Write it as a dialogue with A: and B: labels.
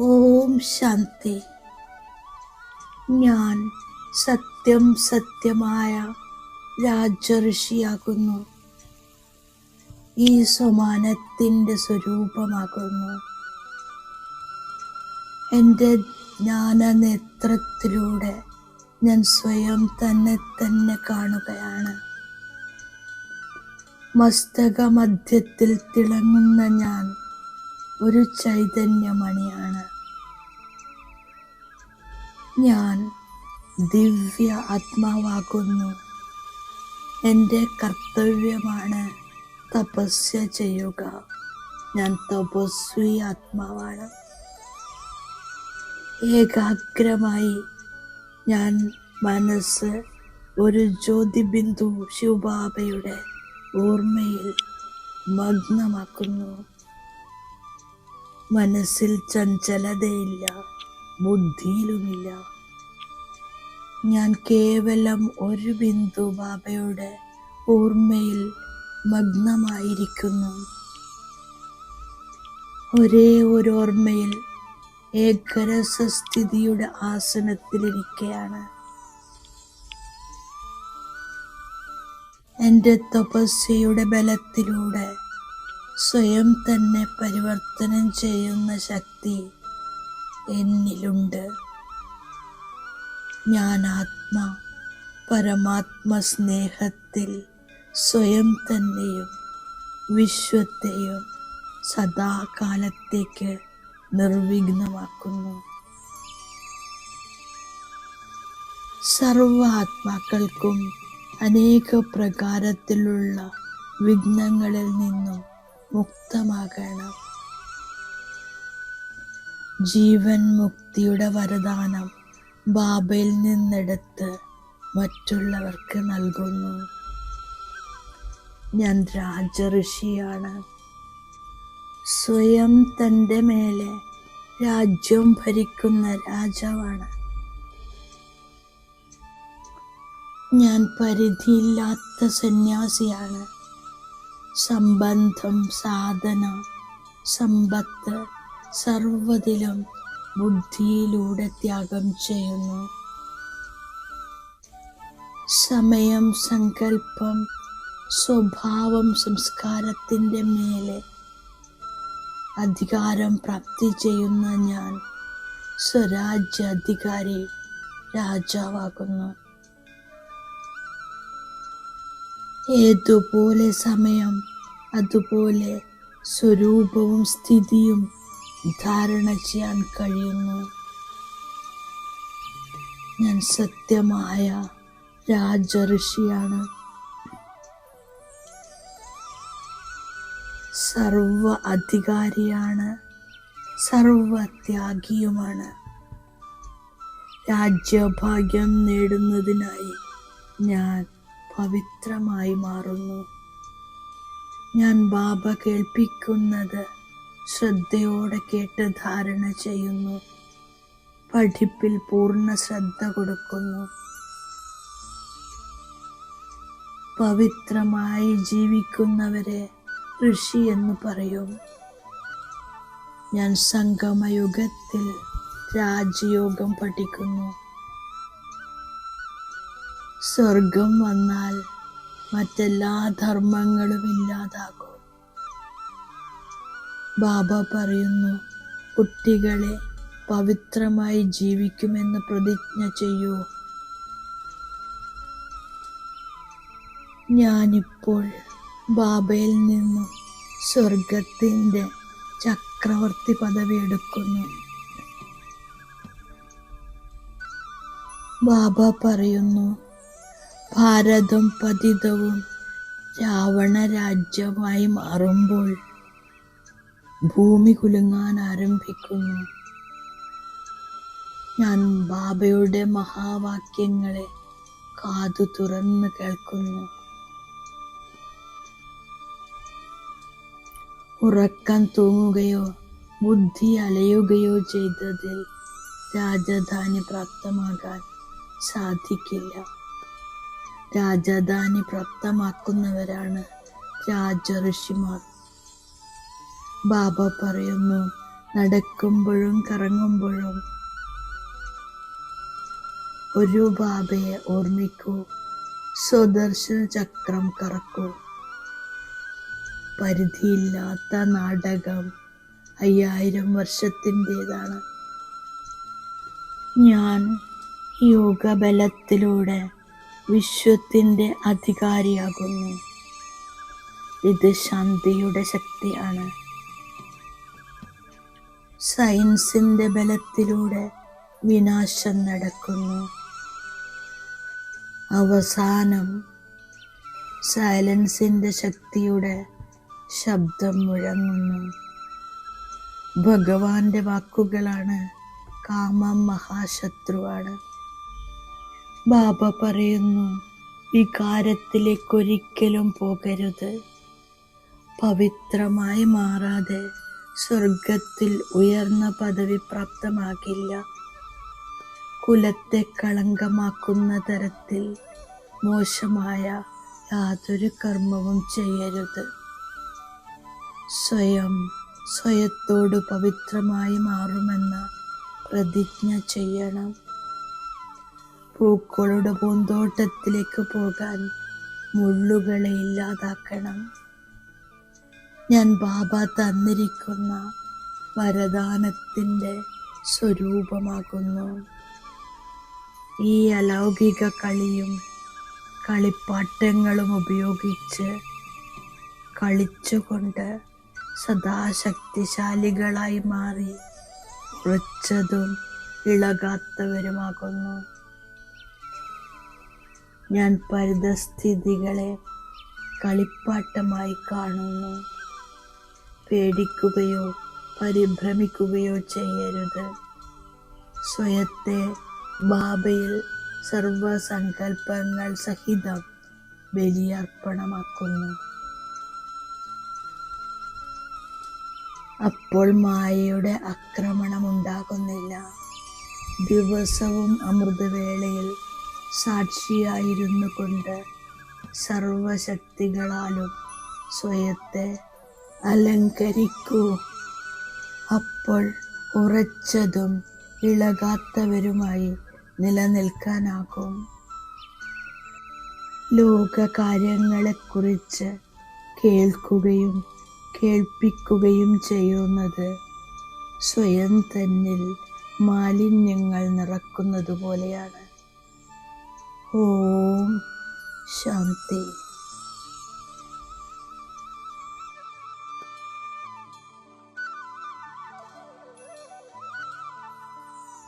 A: ഓം ശാന്തി. ഞാൻ സത്യമായ രാജഋഷിയാകുന്നു. ഈ സമാനത്തിൻ്റെ സ്വരൂപമാകുന്നു. എൻ്റെ ജ്ഞാനനേത്രത്തിലൂടെ ഞാൻ സ്വയം തന്നെ കാണുകയാണ്. മസ്തകമധ്യത്തിൽ തിളങ്ങുന്ന ഞാൻ ഒരു ചൈതന്യമണിയാണ്. ഞാൻ ദിവ്യ ആത്മാവാകുന്നു. എൻ്റെ കർത്തവ്യമാണ് തപസ്യ ചെയ്യുക. ഞാൻ തപസ്വി ആത്മാവാണ്. ഏകാഗ്രമായി ഞാൻ മനസ്സ് ഒരു ജ്യോതിബിന്ദു ശിവബാബയുടെ ഓർമ്മയിൽ മഗ്നമാക്കുന്നു. മനസ്സിൽ ചഞ്ചലതയില്ല, ബുദ്ധിയിലുമില്ല. ഞാൻ കേവലം ഒരു ബിന്ദു ബാബയുടെ ഓർമ്മയിൽ മഗ്നമായിരിക്കുന്നു. ഒരേ ഒരു ഓർമ്മയിൽ ഏകരസസ്ഥിതിയുടെ ആസനത്തിലിരിക്കുകയാണ്. എൻ്റെ തപസ്യയുടെ ബലത്തിലൂടെ സ്വയം തന്നെ പരിവർത്തനം ചെയ്യുന്ന ശക്തി എന്നിലുണ്ട്. ഞാൻ പരമാത്മ സ്നേഹത്തിൽ സ്വയം തന്നെയും വിശ്വത്തെയും സദാകാലത്തേക്ക് നിർവിഘ്നമാക്കുന്നു. സർവ ആത്മാക്കൾക്കും അനേക പ്രകാരത്തിലുള്ള വിഘ്നങ്ങളിൽ നിന്നും മുക്തമാകണം. ജീവൻ മുക്തിയുടെ വരദാനം ബാബയിൽ നിന്നെടുത്ത് മറ്റുള്ളവർക്ക് നൽകുന്നു. ഞാൻ രാജഋഷിയാണ്. സ്വയം തൻ്റെ മേലെ രാജ്യം ഭരിക്കുന്ന രാജാവാണ്. ഞാൻ പരിധിയില്ലാത്ത സന്യാസിയാണ്. സംബന്ധം, സാധന, സമ്പത്ത് സർവ്വതിലും ബുദ്ധിയിലൂടെ ത്യാഗം ചെയ്യുന്നു. സമയം, സങ്കല്പം, സ്വഭാവം, സംസ്കാരത്തിൻ്റെ മേലെ അധികാരം പ്രാപ്തി ചെയ്യുന്ന ഞാൻ സ്വരാജ്യാധികാരി രാജാവാകുന്നു. ഏതുപോലെ സമയം, അതുപോലെ സ്വരൂപവും സ്ഥിതിയും ധാരണ ചെയ്യാൻ കഴിയുന്നു. ഞാൻ സത്യമായ രാജഋഷിയാണ്. സർവ അധികാരിയാണ്. സർവത്യാഗിയുമാണ്. രാജ്യഭാഗ്യം നേടുന്നതിനായി ഞാൻ പവിത്രമായി മാറുന്നു. ഞാൻ ബാബ കേൾപ്പിക്കുന്നത് ശ്രദ്ധയോടെ കേട്ട് ധാരണ ചെയ്യുന്നു. പഠിപ്പിൽ പൂർണ്ണ ശ്രദ്ധ കൊടുക്കുന്നു. പവിത്രമായി ജീവിക്കുന്നവരെ ഋഷി എന്ന് പറയും. ഞാൻ സംഗമയുഗത്തിൽ രാജയോഗം പഠിക്കുന്നു. സ്വർഗം വന്നാൽ മറ്റെല്ലാ ധർമ്മങ്ങളും ഇല്ലാതാകും. ബാബ പറയുന്നു, കുട്ടികളെ പവിത്രമായി ജീവിക്കുമെന്ന് പ്രതിജ്ഞ ചെയ്യൂ. ഞാനിപ്പോൾ ബാബയിൽ നിന്നും സ്വർഗത്തിൻ്റെ ചക്രവർത്തി പദവി എടുക്കുന്നു. ബാബ പറയുന്നു, ഭാരതം പതിതവും രാവണ രാജ്യമായി മാറുമ്പോൾ ഭൂമി കുലുങ്ങാൻ ആരംഭിക്കുന്നു. ഞാൻ ബാബയുടെ മഹാവാക്യങ്ങളെ കാതു തുറന്ന് കേൾക്കുന്നു. ഉറക്കം തൂങ്ങുകയോ ബുദ്ധി അലയുകയോ ചെയ്തതിൽ രാജധാനി പ്രാപ്തമാകാൻ സാധിക്കില്ല. രാജധാനി പ്രാപ്തമാക്കുന്നവരാണ് രാജഋഷിമാർ. ബാബ പറയുന്നു, നടക്കുമ്പോഴും കറങ്ങുമ്പോഴും ഒരു ബാബയെ ഓർമ്മിക്കൂ. സ്വദർശന ചക്രം കറക്കൂ. പരിധിയില്ലാത്ത നാടകം 5000 വർഷത്തിൻ്റെതാണ്. ഞാൻ യോഗബലത്തിലൂടെ വിശ്വത്തിൻ്റെ അധികാരിയാകുന്നു. ഇത് ശാന്തിയുടെ ശക്തിയാണ്. സയൻസിൻ്റെ ബലത്തിലൂടെ വിനാശം നടക്കുന്നു. അവസാനം സൈലൻസിൻ്റെ ശക്തിയുടെ ശബ്ദം മുഴങ്ങുന്നു. ഭഗവാന്റെ വാക്കുകളാണ്, കാമം മഹാശത്രുവാണ്. ബാബ പറയുന്നു, വികാരത്തിലേക്കൊരിക്കലും പോകരുത്. പവിത്രമായി മാറാതെ സ്വർഗത്തിൽ ഉയർന്ന പദവി പ്രാപ്തമാകില്ല. കുലത്തെ കളങ്കമാക്കുന്ന തരത്തിൽ മോശമായ യാതൊരു കർമ്മവും ചെയ്യരുത്. സ്വയത്തോട് പവിത്രമായി മാറുമെന്ന പ്രതിജ്ഞ ചെയ്യണം. പൂക്കളുടെ പൂന്തോട്ടത്തിലേക്ക് പോകാൻ മുള്ളുകളെ ഇല്ലാതാക്കണം. ഞാൻ ബാബ തന്നിരിക്കുന്ന വരദാനത്തിൻ്റെ സ്വരൂപമാകുന്നു. ഈ അലൗകിക കളിയും കളിപ്പാട്ടങ്ങളും ഉപയോഗിച്ച് കളിച്ചുകൊണ്ട് സദാ ശക്തിശാലികളായി മാറി ഉറച്ചതും ഇളകാത്തവരുമാകുന്നു. ഞാൻ പരിതസ്ഥിതികളെ കളിപ്പാട്ടമായി കാണുന്നു. പേടിക്കുകയോ പരിഭ്രമിക്കുകയോ ചെയ്യരുത്. സ്വയത്തെ ബാബയിൽ സർവസങ്കൽപ്പങ്ങൾ സഹിതം ബലിയർപ്പണമാക്കുന്നു. അപ്പോൾ മായയുടെ ആക്രമണം ഉണ്ടാകുന്നില്ല. ദിവസവും അമൃതവേളയിൽ സാക്ഷിയായിരുന്നു കൊണ്ട് സർവശക്തികളാലും സ്വയത്തെ അലങ്കരിക്കൂ. അപ്പോൾ ഉറച്ചതും ഇളകാത്തവരുമായി നിലനിൽക്കാനാകും. ലോകകാര്യങ്ങളെക്കുറിച്ച് കേൾക്കുകയും കേൾപ്പിക്കുകയും ചെയ്യുന്നത് സ്വയം തന്നിൽ മാലിന്യങ്ങൾ നിറക്കുന്നത് പോലെയാണ്. ഓം ശാന്തി.